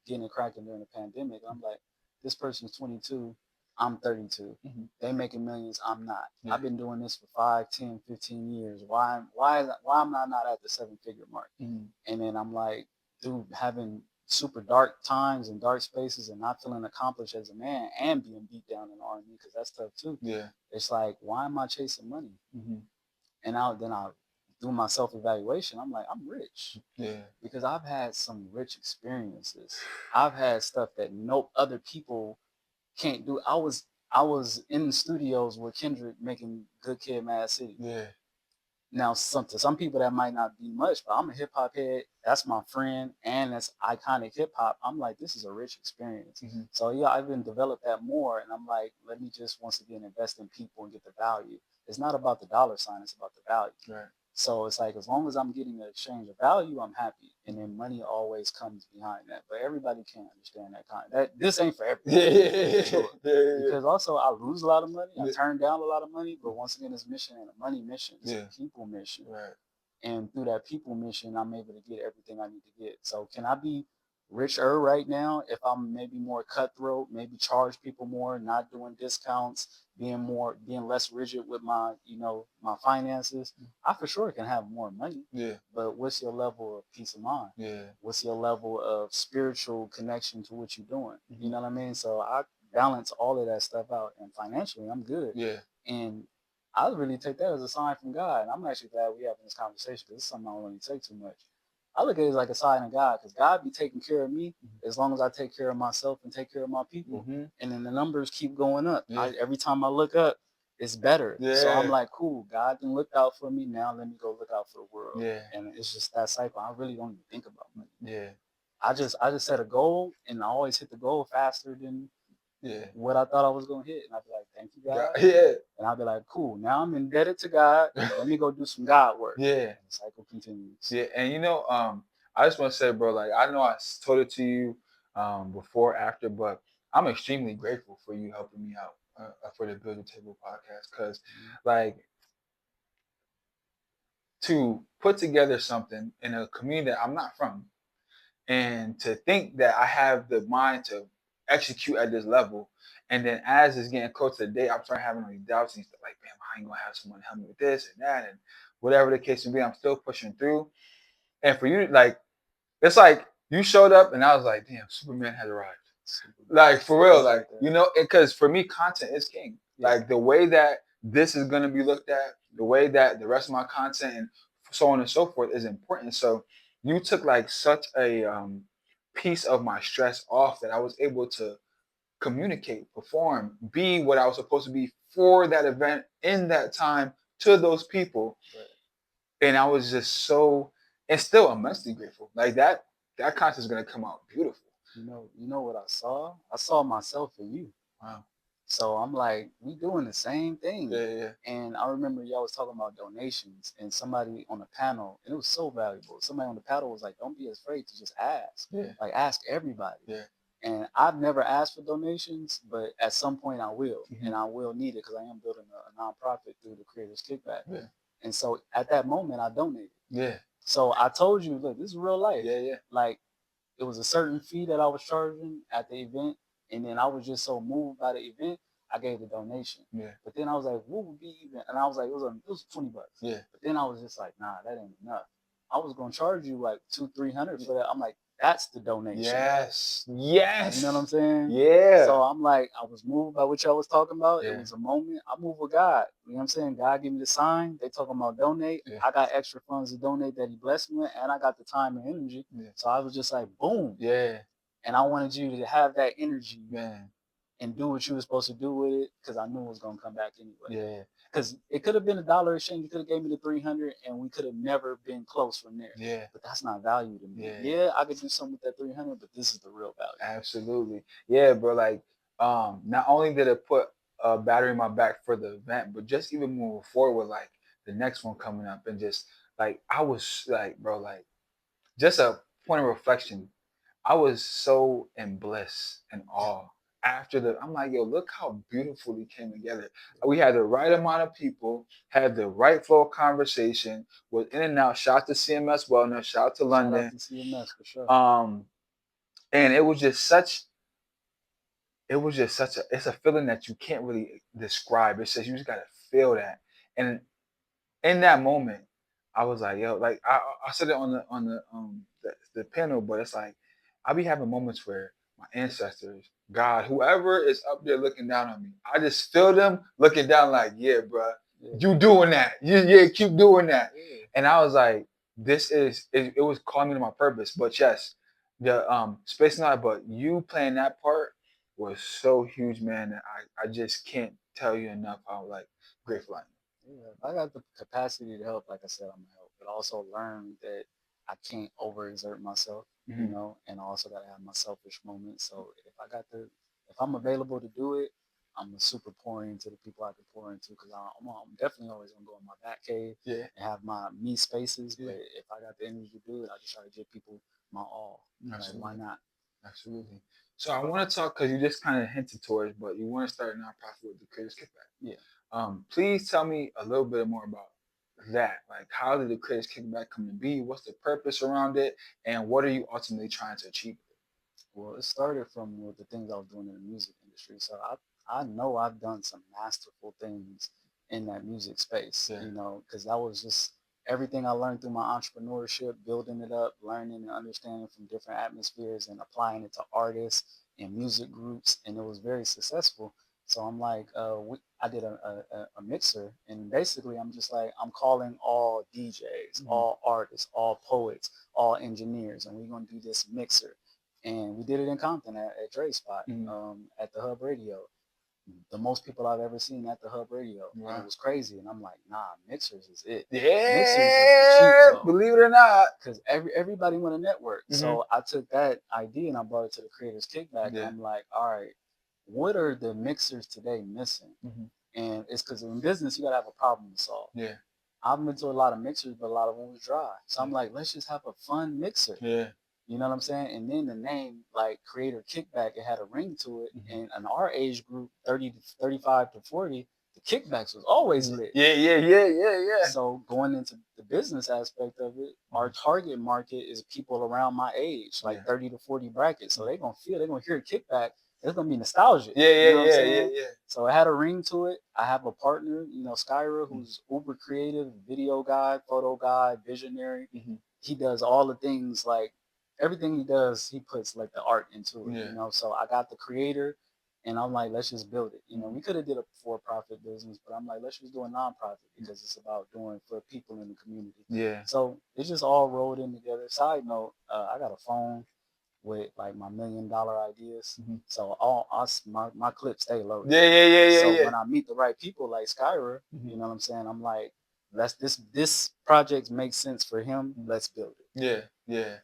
Speaker 1: getting it cracking during the pandemic. I'm like, this person's 22, I'm 32. They making millions, I'm not. I've been doing this for 5, 10, 15 years. Why am I not at the 7-figure mark? And then I'm like, dude, having super dark times and dark spaces and not feeling accomplished as a man and being beat down in the army, because that's tough too.
Speaker 2: Yeah.
Speaker 1: It's like, why am I chasing money? And then I do my self-evaluation. I'm like, I'm rich.
Speaker 2: Yeah.
Speaker 1: Because I've had some rich experiences. I've had stuff that no other people can't do. I was in the studios with Kendrick making Good Kid, Mad City.
Speaker 2: Yeah.
Speaker 1: Now, to some people that might not be much, but I'm a hip hop head. That's my friend, and that's iconic hip hop. I'm like, this is a rich experience. So yeah, I've been developed that more, and I'm like, let me just once again invest in people and get the value. It's not about the dollar sign; it's about the value.
Speaker 2: Right.
Speaker 1: So it's like, as long as I'm getting the exchange of value, I'm happy. And then money always comes behind that. But everybody can't understand that kind. This ain't for everybody. Sure. Because also I lose a lot of money. I turn down a lot of money. But once again, this mission ain't a money mission. It's a people mission.
Speaker 2: Right.
Speaker 1: And through that people mission, I'm able to get everything I need to get. So can I be richer right now if I'm maybe more cutthroat, maybe charge people more, not doing discounts, being less rigid with my, my finances? I for sure can have more money.
Speaker 2: Yeah.
Speaker 1: But what's your level of peace of mind?
Speaker 2: Yeah.
Speaker 1: What's your level of spiritual connection to what you're doing? You know what I mean? So I balance all of that stuff out, and financially I'm good.
Speaker 2: Yeah.
Speaker 1: And I really take that as a sign from God. And I'm actually glad we're having this conversation, because it's something I don't really take too much. I look at it as like a sign of God, because God be taking care of me as long as I take care of myself and take care of my people. And then the numbers keep going up. Every time I look up, it's better. So I'm like, cool, God done looked out for me. Now let me go look out for the world. And it's just that cycle. I really don't even think about money. I just set a goal, and I always hit the goal faster than what I thought I was gonna hit. And I'd be like, thank you, God. And I'll be like, cool, now I'm indebted to God. Let me go do some God work. And the cycle continues.
Speaker 2: And I just want to say, bro, like, I know I told it to you before, after, but I'm extremely grateful for you helping me out for the Build Your Table podcast, because like, to put together something in a community that I'm not from, and to think that I have the mind to execute at this level, and then as it's getting close to the day, I'm starting having these doubts and stuff like, man, I ain't gonna have someone help me with this and that, and whatever the case may be, I'm still pushing through. And for you, like, it's like you showed up and I was like, damn, Superman has arrived. Like, for real, like, because for me, content is king. Like, the way that this is going to be looked at, the way that the rest of my content and so on and so forth is important. So you took like such a piece of my stress off, that I was able to communicate, perform, be what I was supposed to be for that event in that time to those people. And I was just so, and still immensely grateful. Like, that content is going to come out beautiful.
Speaker 1: You know what I saw? I saw myself in you.
Speaker 2: Wow.
Speaker 1: So I'm like, we doing the same thing.
Speaker 2: Yeah.
Speaker 1: And I remember y'all was talking about donations, and somebody on the panel, and it was so valuable. Somebody on the panel was like, don't be afraid to just ask. Like, ask everybody. And I've never asked for donations, but at some point I will. And I will need it, because I am building a nonprofit through the Creators Kickback. And so at that moment, I donated. So I told you, look, this is real life. Like, it was a certain fee that I was charging at the event, and then I was just so moved by the event, I gave the donation. But then I was like, what would be even? And I was like, it was $20. But then I was just like, nah, that ain't enough. I was gonna charge you like $200-300 for that. I'm like, That's the donation.
Speaker 2: Yes.
Speaker 1: You know what I'm saying?
Speaker 2: Yeah.
Speaker 1: So I'm like, I was moved by what y'all was talking about. Yeah. It was a moment. I moved with God. You know what I'm saying? God gave me the sign. They talking about donate. Yeah. I got extra funds to donate that he blessed me with, and I got the time and energy. Yeah. So I was just like, boom.
Speaker 2: Yeah.
Speaker 1: And I wanted you to have that energy.
Speaker 2: Man.
Speaker 1: And do what you were supposed to do with it, because I knew it was gonna come back anyway.
Speaker 2: Yeah.
Speaker 1: Because it could have been $1 exchange. You could have gave me the 300, and we could have never been close from there.
Speaker 2: Yeah.
Speaker 1: But that's not value to me. Yeah, I could do something with that 300, but this is the real value.
Speaker 2: Absolutely. Yeah, bro. Like, not only did it put a battery in my back for the event, but just even moving forward with like the next one coming up, and just like I was like, bro, like just a point of reflection. I was so in bliss and awe after I'm like, yo, look how beautifully came together. We had the right amount of people, had the right flow of conversation, was in and out. Shout out to CMS Wellness, shout out to London.
Speaker 1: Shout out to CMS for sure.
Speaker 2: And it was just such it's a feeling that you can't really describe. It's just you just gotta feel that. And in that moment, I was like, yo, like I said it on the panel, but it's like I be having moments where my ancestors, God, whoever is up there looking down on me, I just feel them looking down like, yeah, bro, you doing that. Yeah, keep doing that. Yeah. And I was like, it was calling me to my purpose. But yes, the space and life, but you playing that part was so huge, man, that I just can't tell you enough how like grateful I am.
Speaker 1: Yeah, if I got the capacity to help, like I said, I'm gonna help, but also learn that I can't overexert myself, you know, and I also gotta have my selfish moments. So if I'm available to do it, I'm a super pour into the people I can pour into, because I'm definitely always gonna go in my back cave and have my me spaces. But if I got the energy to do it, I just try to give people my all. Like, why not?
Speaker 2: Absolutely. So I want to talk, because you just kind of hinted towards, but you want to start a nonprofit with the Creators Kickback.
Speaker 1: Yeah.
Speaker 2: Please tell me a little bit more about that. Like, how did the Creators Kickback come to be? What's the purpose around it? And what are you ultimately trying to achieve?
Speaker 1: Well, it started from the things I was doing in the music industry. So I know I've done some masterful things in that music space, you know, because that was just everything I learned through my entrepreneurship, building it up, learning and understanding from different atmospheres and applying it to artists and music groups. And it was very successful. So I'm like, I did a mixer, and basically I'm just like, I'm calling all DJs, all artists, all poets, all engineers, and we're going to do this mixer. And we did it in Compton at Dre's spot, at the Hub Radio. The most people I've ever seen at the Hub Radio. Wow. And it was crazy. And I'm like, nah, mixers is it.
Speaker 2: Yeah,
Speaker 1: mixers is the cheat code.
Speaker 2: Believe it or not.
Speaker 1: Because everybody want to network. So I took that idea and I brought it to the Creators Kickback. And I'm like, all right, what are the mixers today missing? And it's because in business, you got to have a problem to solve.
Speaker 2: Yeah.
Speaker 1: I've been to a lot of mixers, but a lot of them was dry. So I'm like, let's just have a fun mixer.
Speaker 2: Yeah.
Speaker 1: You know what I'm saying? And then the name, like Creator Kickback, it had a ring to it. And in our age group, 30 to 35 to 40, the kickbacks was always lit.
Speaker 2: Yeah.
Speaker 1: So going into the business aspect of it, our target market is people around my age, like 30 to 40 brackets. So they're going to hear a kickback. It's going to be nostalgic.
Speaker 2: Yeah.
Speaker 1: So it had a ring to it. I have a partner, you know, Skyra, who's uber creative, video guy, photo guy, visionary. He does all the things, like everything he does, he puts like the art into it, you know. So I got the creator, and I'm like, let's just build it. You know, we could have did a for-profit business, but I'm like, let's just do a nonprofit, because it's about doing for people in the community.
Speaker 2: Yeah.
Speaker 1: So it just all rolled in together. Side note, I got a phone with like my $1 million ideas. So my clips stay loaded.
Speaker 2: Yeah.
Speaker 1: So when I meet the right people like Skyra, you know what I'm saying, I'm like, this project makes sense for him. Let's build
Speaker 2: it. Yeah.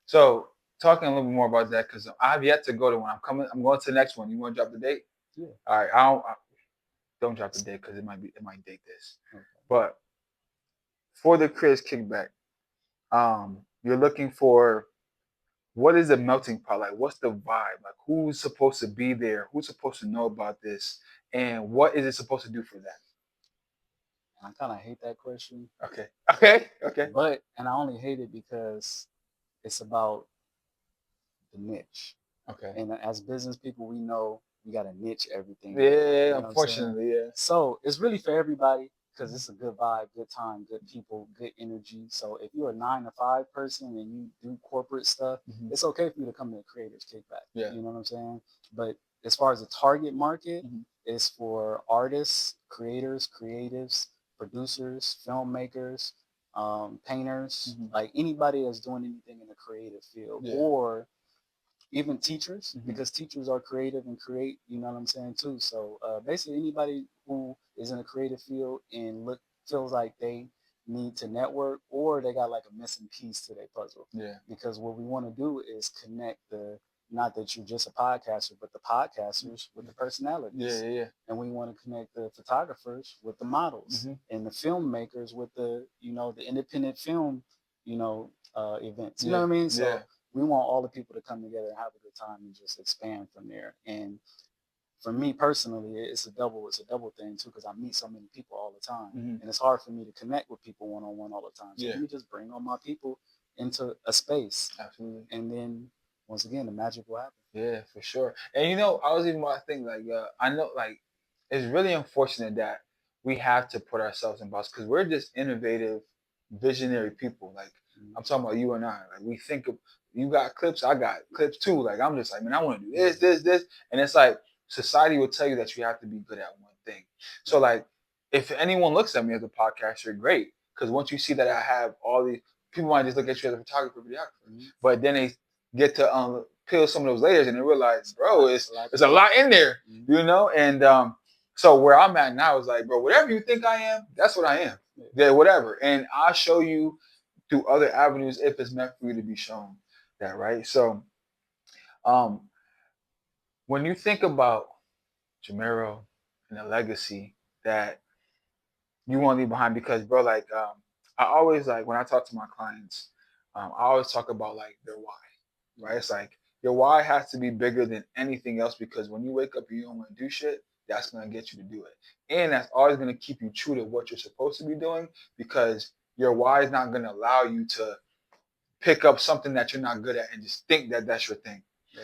Speaker 2: So talking a little bit more about that, because I've yet to go to one. I'm going to the next one. You want to drop the date?
Speaker 1: Yeah.
Speaker 2: All right. Don't drop the date, because it might date this. Okay. But for the Creators Kickback, you're looking for, what is the melting pot? Like, what's the vibe? Like, who's supposed to be there? Who's supposed to know about this? And what is it supposed to do for them?
Speaker 1: I kind of hate that question.
Speaker 2: Okay.
Speaker 1: But I only hate it because it's about the niche.
Speaker 2: Okay.
Speaker 1: And as business people, we know we got to niche everything.
Speaker 2: Yeah, you know, unfortunately, yeah.
Speaker 1: So it's really for everybody, because it's a good vibe, good time, good people, good energy. So if you're a 9 to 5 person and you do corporate stuff, it's okay for you to come to the creators kickback.
Speaker 2: Yeah.
Speaker 1: You know what I'm saying? But as far as the target market, it's for artists, creators, creatives, producers, filmmakers, painters, like anybody that's doing anything in the creative field, or even teachers, because teachers are creative and create, you know what I'm saying, too. So basically anybody who is in a creative field and feels like they need to network, or they got like a missing piece to their puzzle.
Speaker 2: Yeah.
Speaker 1: Because what we want to do is connect not that you're just a podcaster, but the podcasters with the personalities.
Speaker 2: Yeah.
Speaker 1: And we want to connect the photographers with the models, and the filmmakers with the independent film, events. You know what I mean? So we want all the people to come together and have a good time and just expand from there. And for me personally, it's a double thing too, because I meet so many people all the time, and it's hard for me to connect with people one-on-one all the time. So let me just bring all my people into a space.
Speaker 2: Absolutely.
Speaker 1: And then once again, the magic will happen.
Speaker 2: Yeah, for sure. And I was even about to think, like, I know, like, it's really unfortunate that we have to put ourselves in box, because we're just innovative, visionary people. Like, I'm talking about you and I. Like, we think of, you got clips, I got clips too. Like, I'm just like, man, I want to do this. And it's like, society will tell you that you have to be good at one thing. So, like, if anyone looks at me as a podcaster, great. Because once you see that I have all these, people might just look at you as a photographer, videographer. But then they get to peel some of those layers and they realize, bro, it's a lot in there, And so where I'm at now is like, bro, whatever you think I am, that's what I am. Yeah, whatever. And I'll show you through other avenues if it's meant for you to be shown that, right? So when you think about Jamarro and the legacy that you want to leave behind, because, bro, like, I always, like, when I talk to my clients, I always talk about, like, their why, right? It's like, your why has to be bigger than anything else, because when you wake up and you don't want to do shit, that's going to get you to do it. And that's always going to keep you true to what you're supposed to be doing, because your why is not going to allow you to pick up something that you're not good at and just think that that's your thing. Yeah.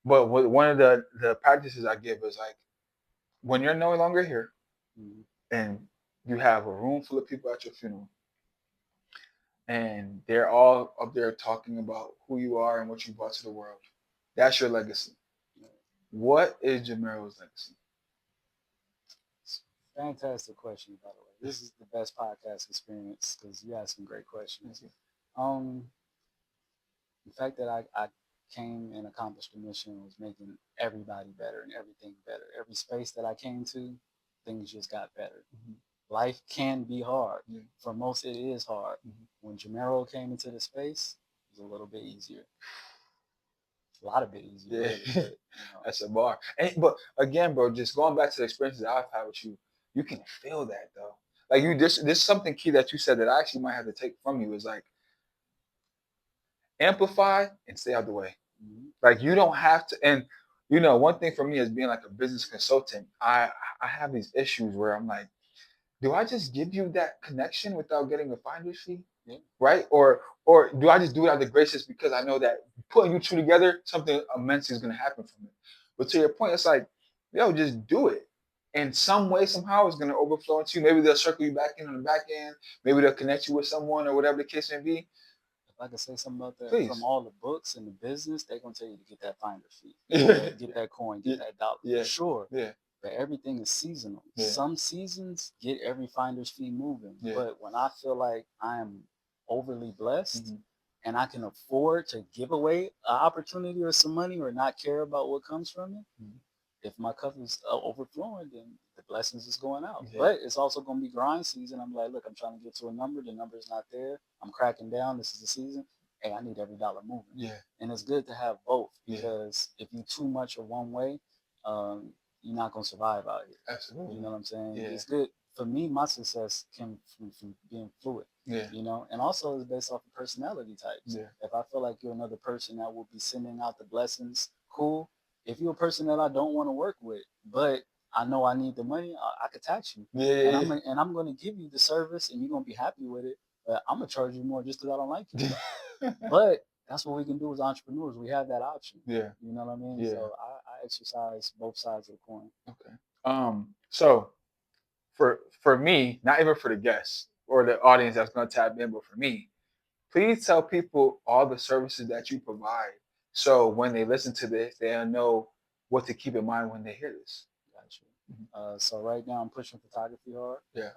Speaker 2: But one of the practices I give is, like, when you're no longer here and you have a room full of people at your funeral, and they're all up there talking about who you are and what you brought to the world, that's your legacy. What is Jamarro's legacy?
Speaker 1: Fantastic question, by the way. This is the best podcast experience because you asked some great questions. The fact that I came and accomplished the mission was making everybody better and everything better. Every space that I came to, things just got better. Life can be hard. For most, it is hard. When Jamarro came into the space, it was a little bit easier. A lot of bit easier.
Speaker 2: Yeah.
Speaker 1: Really, but,
Speaker 2: That's a bar. But again, bro, just going back to the experiences that I've had with you, you can feel that though. Like, there's something key that you said that I actually might have to take from you, is like, amplify and stay out the way. Like, you don't have to. And one thing for me as being like a business consultant, I have these issues where I'm like, do I just give you that connection without getting a finder's fee? Right? Or do I just do it out of the graces because I know that putting you two together, something immense is going to happen from it. But to your point, it's like, yo, just do it. And some way, somehow, it's going to overflow into you. Maybe they'll circle you back in on the back end. Maybe they'll connect you with someone or whatever the case may be.
Speaker 1: If I could say something about that,
Speaker 2: please.
Speaker 1: From all the books and the business, they're going to tell you to get that finder's fee. Get that coin, get that dollar.
Speaker 2: Yeah.
Speaker 1: For sure.
Speaker 2: Yeah.
Speaker 1: But everything is seasonal.
Speaker 2: Yeah.
Speaker 1: Some seasons get every finder's fee moving. Yeah. But when I feel like I am overly blessed and I can afford to give away an opportunity or some money or not care about what comes from it, if my cup is overflowing, then the blessings is going out. Yeah. But it's also going to be grind season. I'm like, look, I'm trying to get to a number. The number's not there. I'm cracking down. This is the season. Hey, I need every dollar moving. Yeah. And it's good to have both, because if you too much of one way, you're not going to survive out here.
Speaker 2: Absolutely.
Speaker 1: You know what I'm saying?
Speaker 2: Yeah.
Speaker 1: It's good. For me, my success came from being fluid. Yeah. And also it's based off of personality types. Yeah. If I feel like you're another person that will be sending out the blessings, cool. If you're a person that I don't want to work with, but I know I need the money, I could tax you. Yeah. And I'm going to give you the service and you're going to be happy with it. But I'm going to charge you more just because I don't like you. But that's what we can do as entrepreneurs. We have that option. Yeah. You know what I mean? Yeah. So I exercise both sides of the coin.
Speaker 2: Okay. So for me, not even for the guests or the audience that's going to tap in, but for me, please tell people all the services that you provide. So when they listen to this, they'll know what to keep in mind when they hear this.
Speaker 1: Gotcha. So right now I'm pushing photography hard.
Speaker 2: Yeah.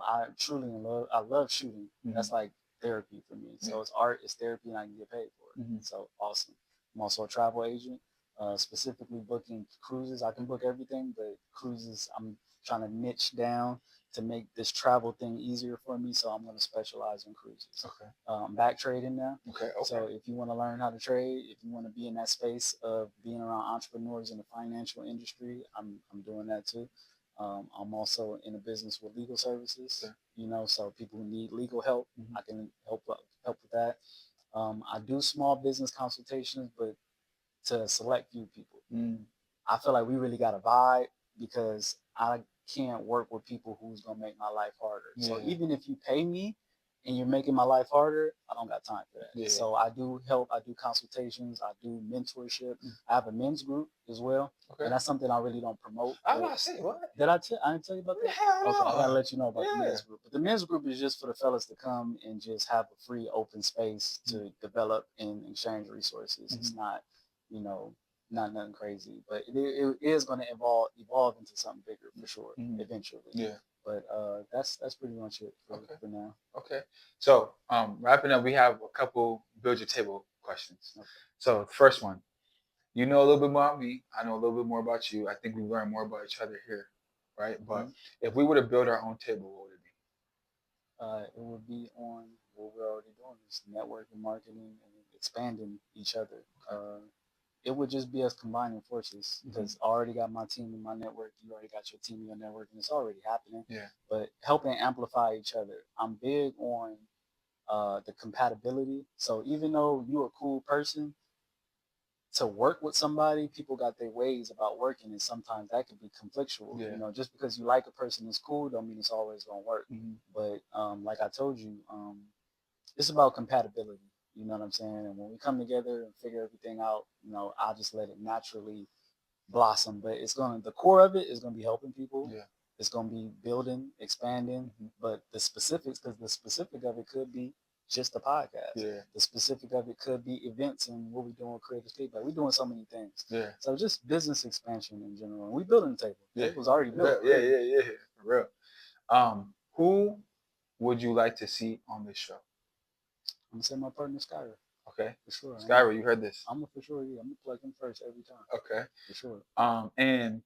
Speaker 1: I truly love. I love shooting. That's like therapy for me. So it's art, it's therapy, and I can get paid for it. So awesome. I'm also a travel agent, specifically booking cruises. I can book everything, but cruises I'm trying to niche down to make this travel thing easier for me. So I'm going to specialize in cruises.
Speaker 2: Okay.
Speaker 1: I'm back trading now.
Speaker 2: Okay.
Speaker 1: So if you want to learn how to trade, if you want to be in that space of being around entrepreneurs in the financial industry, I'm doing that too. I'm also in a business with legal services.
Speaker 2: Okay.
Speaker 1: You know, so people who need legal help, I can help with that. I do small business consultations, but to a select few people. I feel like we really got a vibe because I can't work with people who's gonna make my life harder. Yeah. So even if you pay me and you're making my life harder, I don't got time for that. Yeah. So I do help, I do consultations, I do mentorship. I have a men's group as well. Okay. And that's something I really don't promote.
Speaker 2: I'm not saying what?
Speaker 1: I didn't tell you about that?
Speaker 2: Hell no.
Speaker 1: Okay, I gotta let you know about the men's group. But the men's group is just for the fellas to come and just have a free open space to develop and exchange resources. It's not, you know, not nothing crazy, but it is going to evolve into something bigger for sure eventually. Yeah. But that's pretty much it for now.
Speaker 2: Okay. So wrapping up, we have a couple build your table questions. Okay. So the first one, you know a little bit more about me. I know a little bit more about you. I think we learn more about each other here, right? But if we were to build our own table, what would it be?
Speaker 1: It would be on what we're already doing, is networking, marketing, and expanding each other. It would just be us combining forces because I already got my team in my network. You already got your team in your network, and it's already happening. Yeah. But helping amplify each other. I'm big on the compatibility. So even though you're a cool person, to work with somebody, people got their ways about working, and sometimes that can be conflictual. Yeah. You know, just because you like a person is cool, don't mean it's always gonna work. But like I told you, it's about compatibility. You know what I'm saying? And when we come together and figure everything out, you know, I'll just let it naturally blossom. But the core of it is gonna be helping people. Yeah. It's gonna be building, expanding. But the specifics, because the specific of it could be just a podcast. Yeah. The specific of it could be events and what we're doing with Creative Escape. Like we're doing so many things. Yeah. So just business expansion in general. And we building the table. Yeah. It was already built.
Speaker 2: Yeah. For real. Who would you like to see on this show?
Speaker 1: I'm gonna say my partner Skyra.
Speaker 2: Okay.
Speaker 1: For sure.
Speaker 2: Skyra, you heard this.
Speaker 1: I'm for sure, yeah. I'm gonna plug him first every time.
Speaker 2: Okay.
Speaker 1: For sure.
Speaker 2: And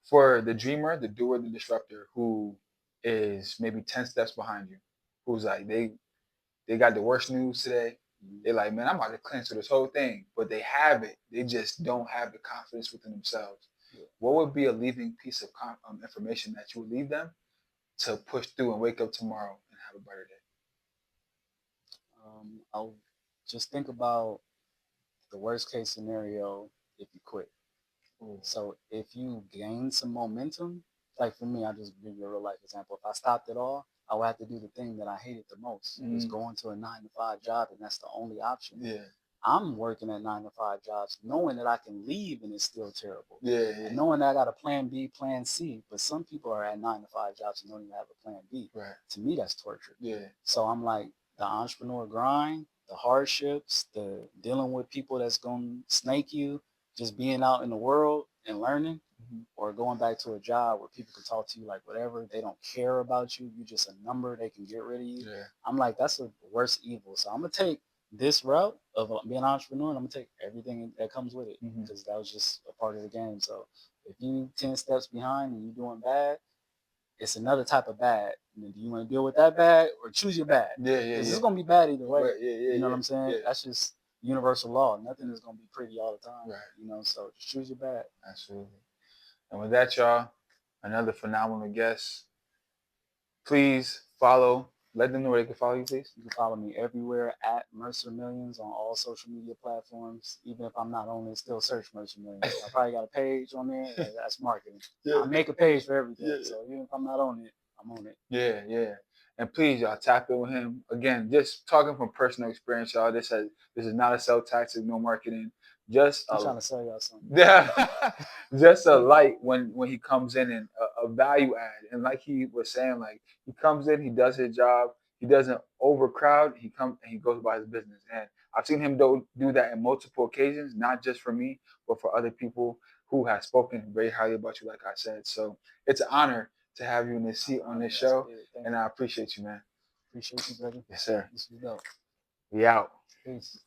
Speaker 2: for the dreamer, the doer, the disruptor, who is maybe 10 steps behind you, who's like they got the worst news today. They're like, man, I'm about to cancel this whole thing, but they have it. They just don't have the confidence within themselves. Yeah. What would be a leaving piece of information that you would leave them to push through and wake up tomorrow and have a better day?
Speaker 1: I'll just think about the worst case scenario if you quit. So if you gain some momentum, like for me, I'll just give you a real life example. If I stopped it all, I would have to do the thing that I hated the most. Was going to a 9-to-5 job, and that's the only option. Yeah. I'm working at 9-to-5 jobs, knowing that I can leave and it's still terrible. Yeah. And knowing that I got a plan B, plan C, but some people are at 9-to-5 jobs and don't even have a plan B. Right. To me, that's torture. Yeah. So I'm like, the entrepreneur grind, the hardships, the dealing with people that's gonna snake you, just being out in the world and learning, or going back to a job where people can talk to you like whatever, they don't care about you, you're just a number, they can get rid of you. Yeah. I'm like, that's the worst evil. So I'm gonna take this route of being an entrepreneur, and I'm gonna take everything that comes with it, because that was just a part of the game. So if you 10 steps behind and you're doing bad, it's another type of bad. Do you want to deal with that bad or choose your bad? Yeah. Because it's gonna be bad either way. Right, you know what I'm saying? Yeah. That's just universal law. Nothing is gonna be pretty all the time. Right. You know, so just choose your bad.
Speaker 2: Absolutely. And with that, y'all, another phenomenal guest. Please follow. Let them know where they can follow you, please.
Speaker 1: You can follow me everywhere at Mercer Millions on all social media platforms. Even if I'm not on it, still search Mercer Millions. I probably got a page on there. That's marketing. Yeah. I make a page for everything. Yeah. So even if I'm not on it, I'm on it.
Speaker 2: Yeah. And please, y'all, tap in with him. Again, just talking from personal experience, y'all. This is not a sales tactic, no marketing. just
Speaker 1: I'm trying to sell y'all something.
Speaker 2: just a light when he comes in, and a value add. And like he was saying, like he comes in, he does his job, he doesn't overcrowd, he comes and he goes about his business. And I've seen him do that in multiple occasions, not just for me, but for other people who have spoken very highly about you, like I said. So it's an honor to have you in this seat on this show, and I appreciate you, man.
Speaker 1: Appreciate you, brother.
Speaker 2: Yes, sir.
Speaker 1: This was dope.
Speaker 2: We out.
Speaker 1: Peace.